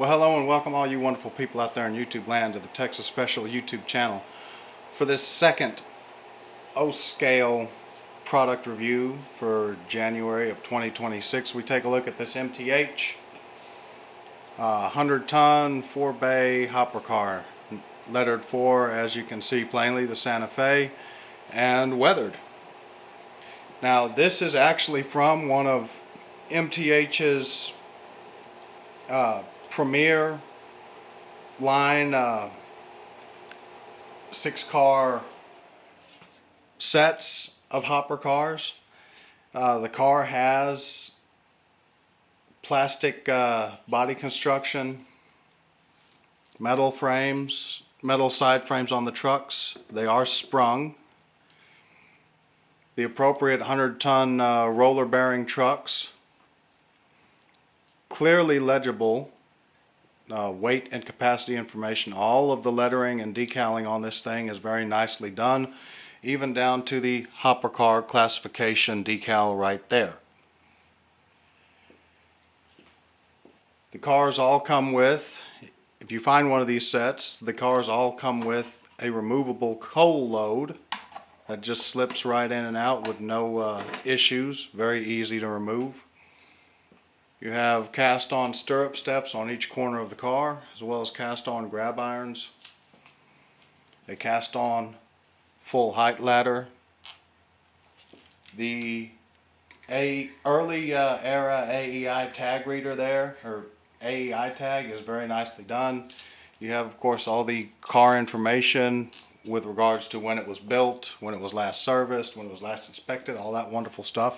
Well, hello and welcome all you wonderful people out there in YouTube land to the Texas Special YouTube channel. For this second O-scale product review for January of 2026, we take a look at this MTH 100-ton 4-bay hopper car, lettered for, as you can see plainly, the Santa Fe, and weathered. Now, this is actually from one of MTH's Premier line 6-car sets of hopper cars. The car has plastic body construction, metal frames, metal side frames on the trucks. They are sprung. The appropriate 100-ton roller bearing trucks. Clearly legible weight and capacity information. All of the lettering and decaling on this thing is very nicely done, even down to the hopper car classification decal right there. The cars all come with, if you find one of these sets, the cars all come with a removable coal load that just slips right in and out with no issues. Very easy to remove. You have cast-on stirrup steps on each corner of the car, as well as cast-on grab irons, a cast-on full height ladder. The early era AEI tag reader there, or AEI tag, is very nicely done. You have, of course, all the car information with regards to when it was built, when it was last serviced, when it was last inspected, all that wonderful stuff.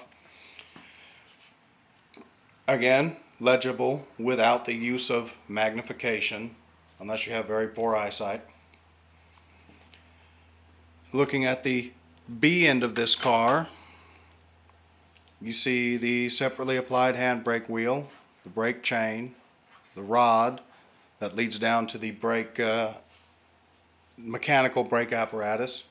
Again, legible without the use of magnification, unless you have very poor eyesight. Looking at the B end of this car, you see the separately applied handbrake wheel, the brake chain, the rod that leads down to the brake mechanical brake apparatus.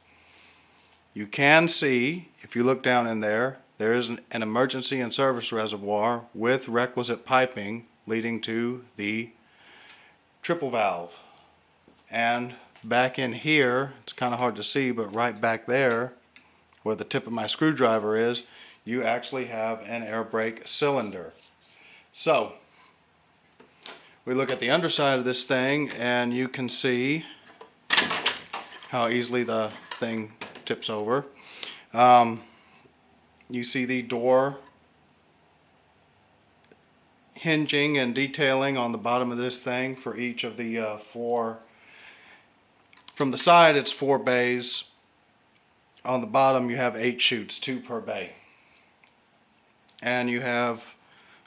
You can see, if you look down in there, there is an emergency and service reservoir with requisite piping leading to the triple valve. And back in here, it's kind of hard to see, but right back there, where the tip of my screwdriver is, you actually have an air brake cylinder. So, we look at the underside of this thing, and you can see how easily the thing tips over. You see the door hinging and detailing on the bottom of this thing for each of the four. From the side, it's 4 bays. On the bottom, you have 8 chutes, 2 per bay. And you have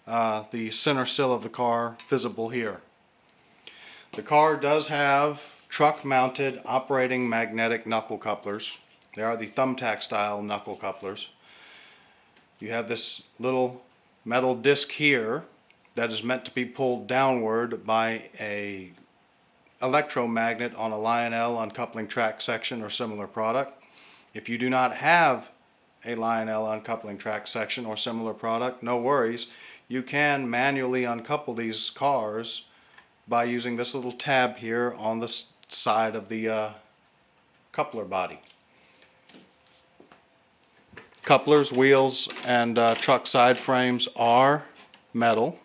the center sill of the car visible here. The car does have truck-mounted operating magnetic knuckle couplers. They are the thumbtack style knuckle couplers. You have this little metal disc here that is meant to be pulled downward by a electromagnet on a Lionel uncoupling track section or similar product. If you do not have a Lionel uncoupling track section or similar product, no worries. You can manually uncouple these cars by using this little tab here on the side of the coupler body. Couplers, wheels, and truck side frames are metal.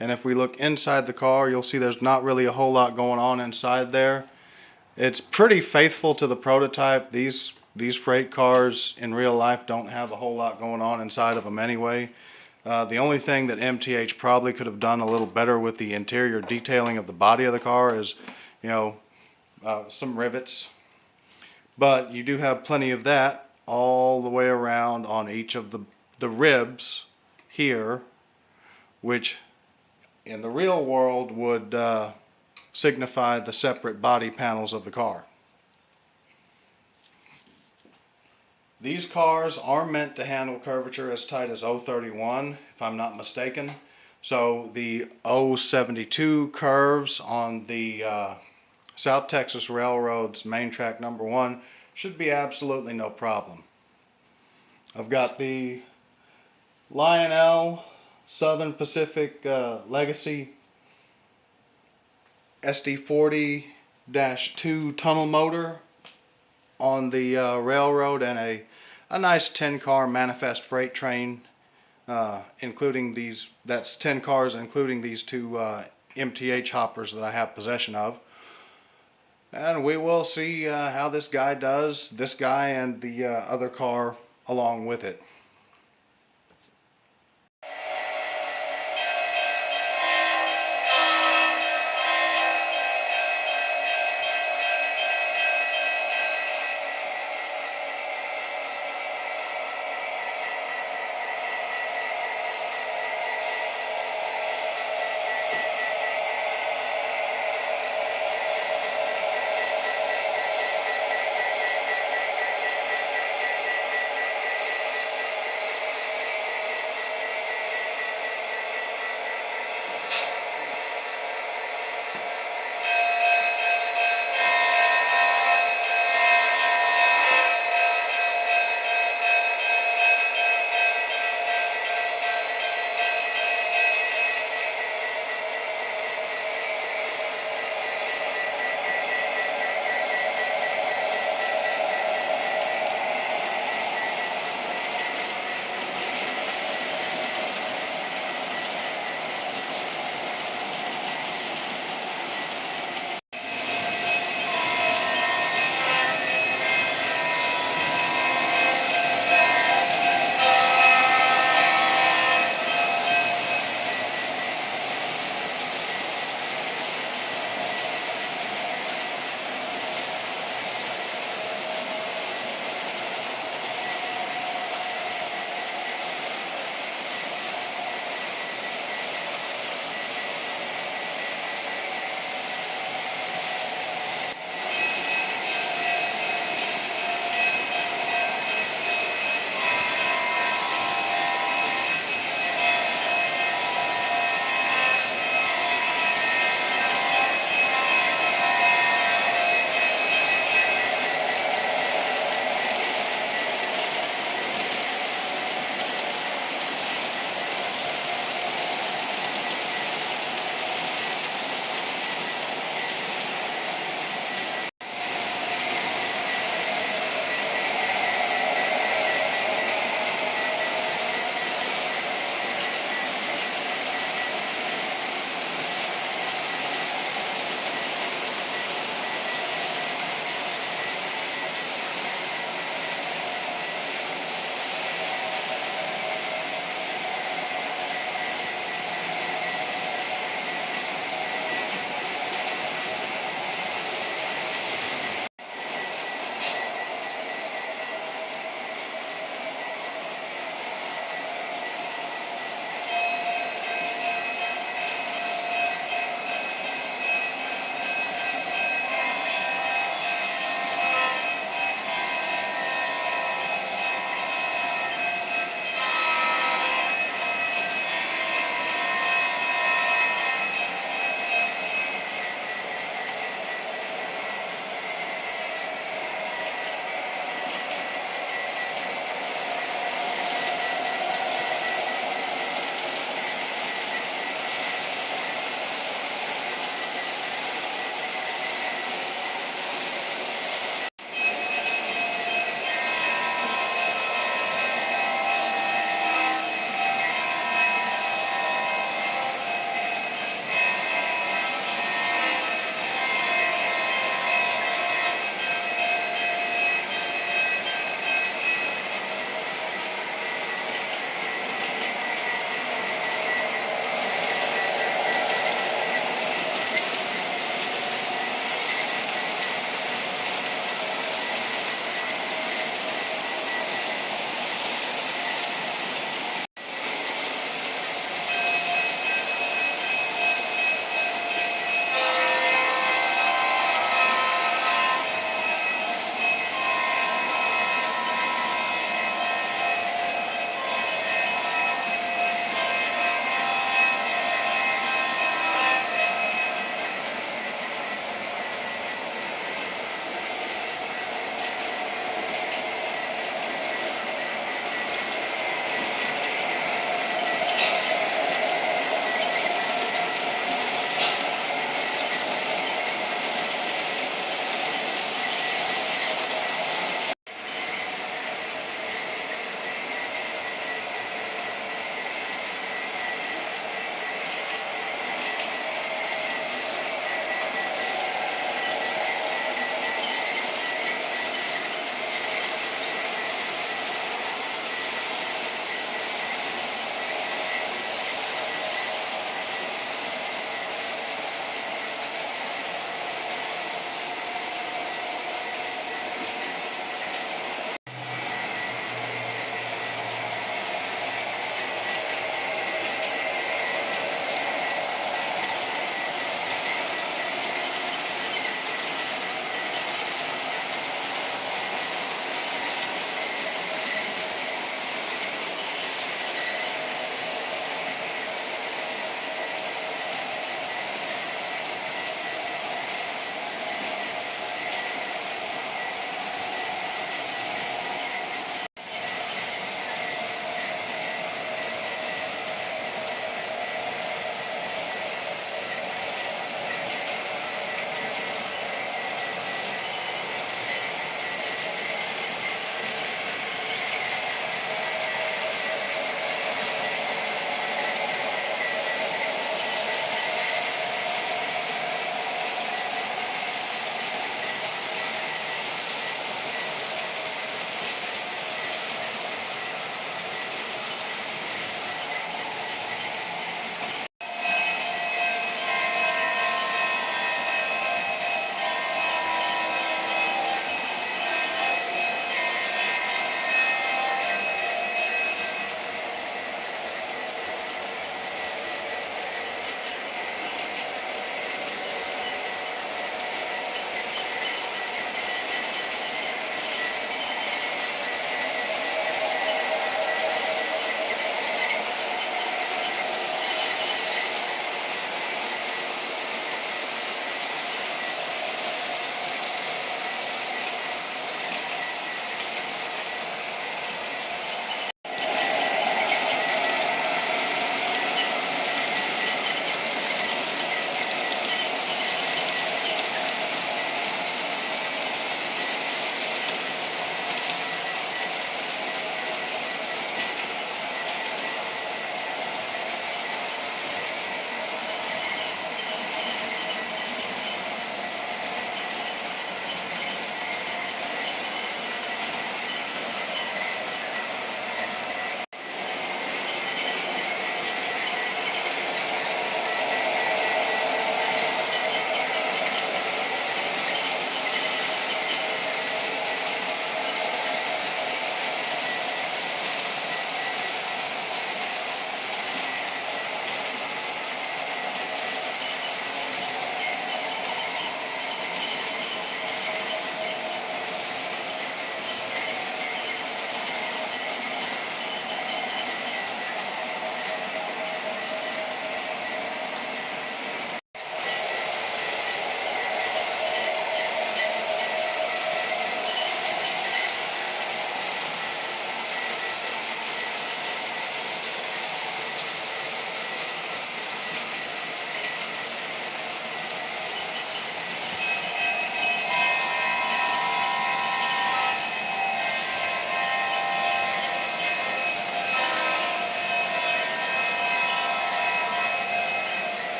And if we look inside the car, you'll see there's not really a whole lot going on inside there. It's pretty faithful to the prototype. These freight cars in real life don't have a whole lot going on inside of them anyway. The only thing that MTH probably could have done a little better with the interior detailing of the body of the car is, some rivets. But you do have plenty of that all the way around on each of the ribs here, which in the real world would signify the separate body panels of the car. These cars are meant to handle curvature as tight as 031, if I'm not mistaken. So the 072 curves on the South Texas Railroad's main track number 1 should be absolutely no problem. I've got the Lionel Southern Pacific Legacy SD40-2 tunnel motor on the railroad, and a nice 10-car manifest freight train, including these. That's 10 cars, including these two MTH hoppers that I have possession of. And we will see how this guy does, this guy and the other car along with it.